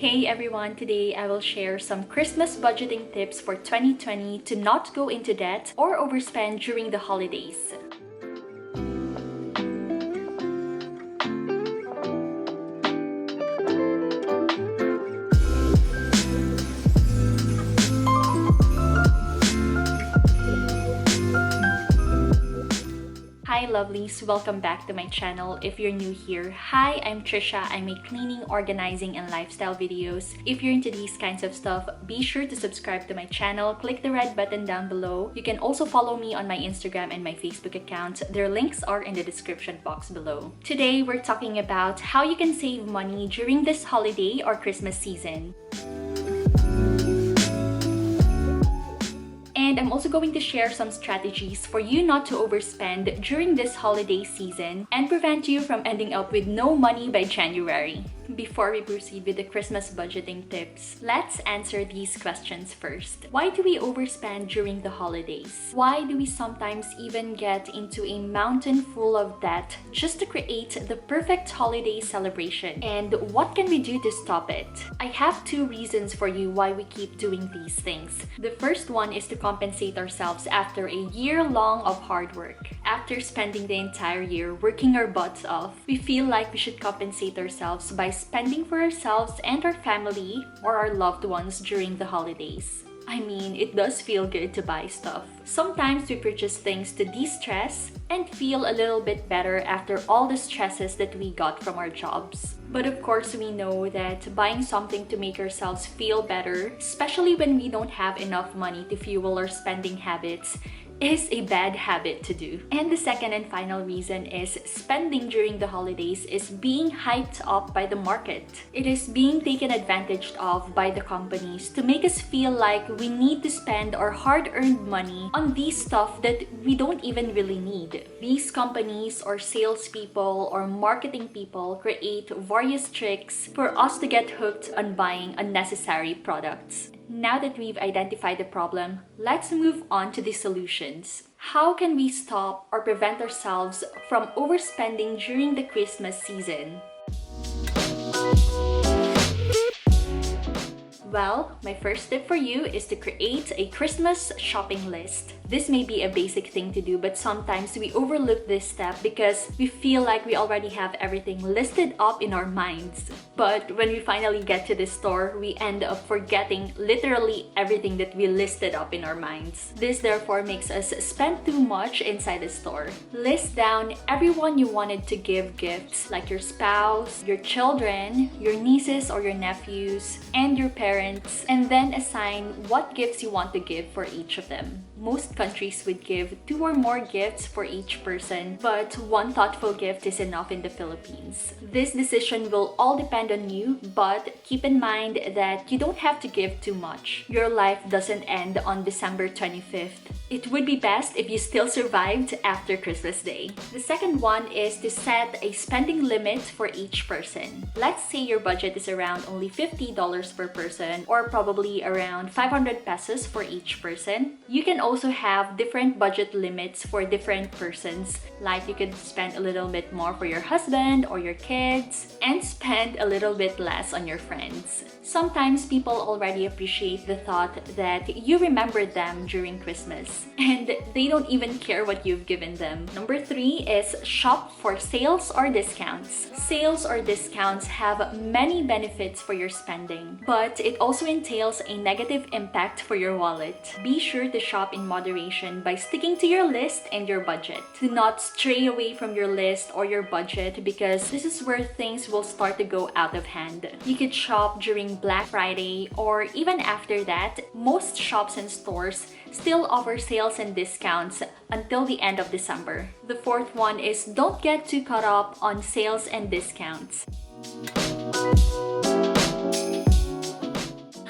Hey everyone, today I will share some Christmas budgeting tips for 2020 to not go into debt or overspend during the holidays. Hi lovelies, welcome back to my channel. If you're new here, hi, I'm Trisha. I make cleaning, organizing, and lifestyle videos. If you're into these kinds of stuff, be sure to subscribe to my channel. Click the red button down below. You can also follow me on my Instagram and my Facebook account. Their links are in the description box below. Today, we're talking about how you can save money during this holiday or Christmas season. And I'm also going to share some strategies for you not to overspend during this holiday season and prevent you from ending up with no money by January. Before we proceed with the Christmas budgeting tips, let's answer these questions first. Why do we overspend during the holidays? Why do we sometimes even get into a mountain full of debt just to create the perfect holiday celebration? And what can we do to stop it? I have two reasons for you why we keep doing these things. The first one is to compensate ourselves after a year long of hard work. After spending the entire year working our butts off, we feel like we should compensate ourselves by spending for ourselves and our family or our loved ones during the holidays. I mean, it does feel good to buy stuff. Sometimes we purchase things to de-stress and feel a little bit better after all the stresses that we got from our jobs. But of course, we know that buying something to make ourselves feel better, especially when we don't have enough money to fuel our spending habits, is a bad habit to do. And the second and final reason is spending during the holidays is being hyped up by the market. It is being taken advantage of by the companies to make us feel like we need to spend our hard-earned money on these stuff that we don't even really need. These companies or salespeople or marketing people create various tricks for us to get hooked on buying unnecessary products. Now that we've identified the problem, let's move on to the solutions. How can we stop or prevent ourselves from overspending during the Christmas season? Well, my first tip for you is to create a Christmas shopping list. This may be a basic thing to do, but sometimes we overlook this step because we feel like we already have everything listed up in our minds. But when we finally get to the store, we end up forgetting literally everything that we listed up in our minds. This therefore makes us spend too much inside the store. List down everyone you wanted to give gifts, like your spouse, your children, your nieces or your nephews, and your parents, and then assign what gifts you want to give for each of them. Most countries would give 2 or more gifts for each person, but one thoughtful gift is enough in the Philippines. This decision will all depend on you, but keep in mind that you don't have to give too much. Your life doesn't end on December 25th. It would be best if you still survived after Christmas Day. The second one is to set a spending limit for each person. Let's say your budget is around only $50 per person, or probably around 500 pesos for each person. You can also have different budget limits for different persons. Like you could spend a little bit more for your husband or your kids and spend a little bit less on your friends. Sometimes people already appreciate the thought that you remembered them during Christmas and they don't even care what you've given them. Number 3 is shop for sales or discounts. Sales or discounts have many benefits for your spending, but it also entails a negative impact for your wallet. Be sure to shop in moderation by sticking to your list and your budget. Do not stray away from your list or your budget because this is where things will start to go out of hand. You could shop during Black Friday or even after that. Most shops and stores still offer sales and discounts until the end of December. The fourth one is don't get too caught up on sales and discounts.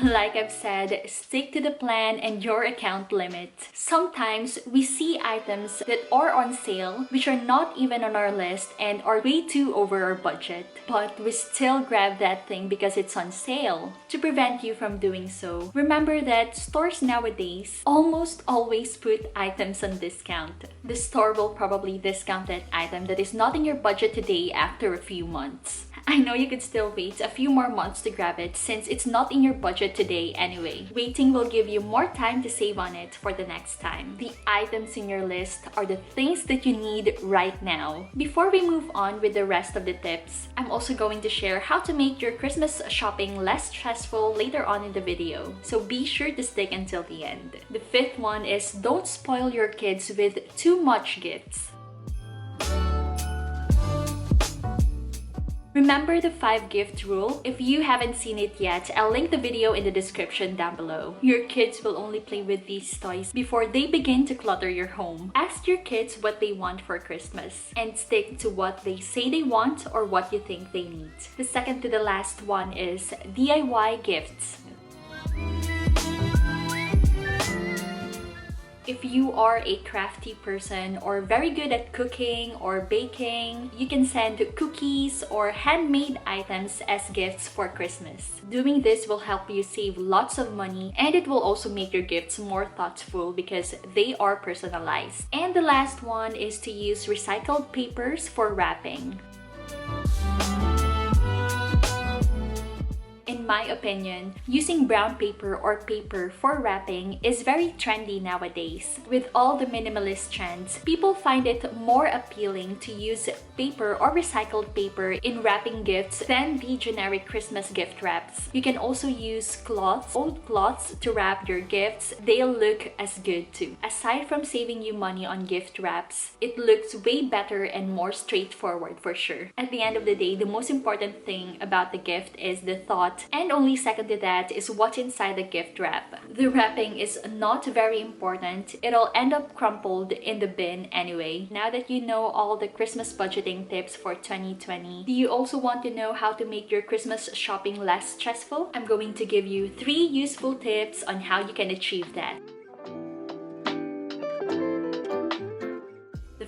Like I've said, stick to the plan and your account limit. Sometimes we see items that are on sale which are not even on our list and are way too over our budget, but we still grab that thing because it's on sale. To prevent you from doing so, remember that stores nowadays almost always put items on discount. The store will probably discount that item that is not in your budget today after a few months. I know you could still wait a few more months to grab it since it's not in your budget today anyway. Waiting will give you more time to save on it for the next time. The items in your list are the things that you need right now. Before we move on with the rest of the tips, I'm also going to share how to make your Christmas shopping less stressful later on in the video. So be sure to stick until the end. The fifth one is don't spoil your kids with too much gifts. Remember the 5-gift rule? If you haven't seen it yet, I'll link the video in the description down below. Your kids will only play with these toys before they begin to clutter your home. Ask your kids what they want for Christmas and stick to what they say they want or what you think they need. The second to the last one is DIY gifts. If you are a crafty person or very good at cooking or baking, you can send cookies or handmade items as gifts for Christmas. Doing this will help you save lots of money, and it will also make your gifts more thoughtful because they are personalized. And the last one is to use recycled papers for wrapping. In my opinion, using brown paper or paper for wrapping is very trendy nowadays. With all the minimalist trends, people find it more appealing to use paper or recycled paper in wrapping gifts than the generic Christmas gift wraps. You can also use cloths, old cloths, to wrap your gifts. They'll look as good too. Aside from saving you money on gift wraps, it looks way better and more straightforward for sure. At the end of the day, the most important thing about the gift is the thought, and only second to that is what's inside the gift wrap. The wrapping is not very important. It'll end up crumpled in the bin anyway. Now that you know all the Christmas budgeting tips for 2020, do you also want to know how to make your Christmas shopping less stressful? I'm going to give you 3 useful tips on how you can achieve that.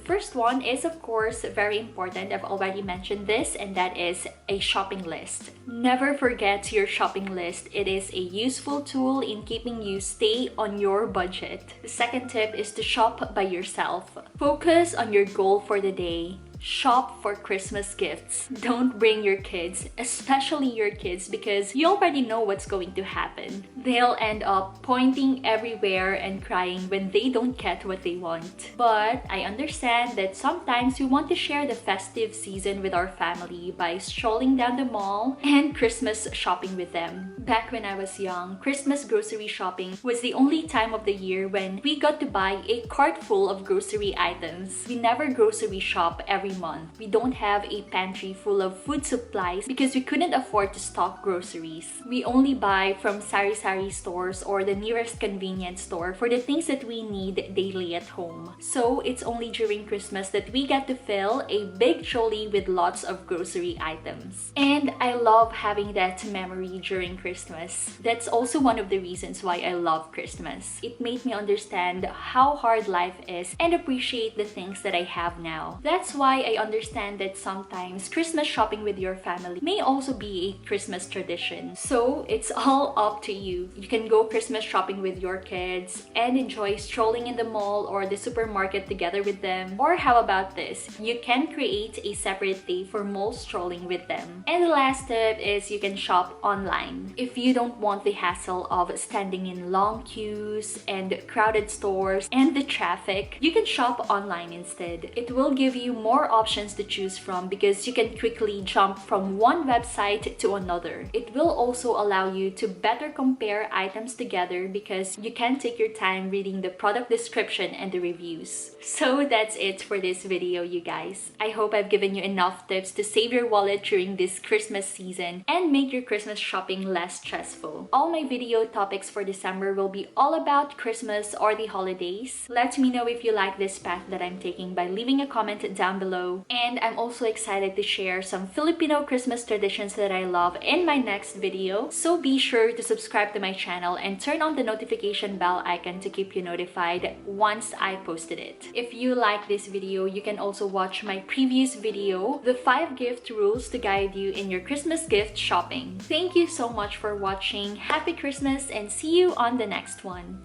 First one is, of course, very important. I've already mentioned this, and that is a shopping list. Never forget your shopping list. It is a useful tool in keeping you stay on your budget. The second tip is to shop by yourself. Focus on your goal for the day. Shop for Christmas gifts. Don't bring your kids, especially your kids, because you already know what's going to happen. They'll end up pointing everywhere and crying when they don't get what they want. But I understand that sometimes we want to share the festive season with our family by strolling down the mall and Christmas shopping with them. Back when I was young, Christmas grocery shopping was the only time of the year when we got to buy a cart full of grocery items. We never grocery shop every month. We don't have a pantry full of food supplies because we couldn't afford to stock groceries. We only buy from sari-sari stores or the nearest convenience store for the things that we need daily at home. So it's only during Christmas that we get to fill a big trolley with lots of grocery items. And I love having that memory during Christmas. That's also one of the reasons why I love Christmas. It made me understand how hard life is and appreciate the things that I have now. That's why I understand that sometimes Christmas shopping with your family may also be a Christmas tradition. So it's all up to you. You can go Christmas shopping with your kids and enjoy strolling in the mall or the supermarket together with them. Or how about this? You can create a separate day for mall strolling with them. And the last tip is you can shop online. If you don't want the hassle of standing in long queues and crowded stores and the traffic, you can shop online instead. It will give you more options to choose from because you can quickly jump from one website to another. It will also allow you to better compare items together because you can take your time reading the product description and the reviews. So that's it for this video, you guys. I hope I've given you enough tips to save your wallet during this Christmas season and make your Christmas shopping less stressful. All my video topics for December will be all about Christmas or the holidays. Let me know if you like this path that I'm taking by leaving a comment down below. And I'm also excited to share some Filipino Christmas traditions that I love in my next video. So be sure to subscribe to my channel and turn on the notification bell icon to keep you notified once I posted it. If you like this video, you can also watch my previous video, the 5 gift rules to guide you in your Christmas gift shopping. Thank you so much for watching. Happy Christmas and see you on the next one.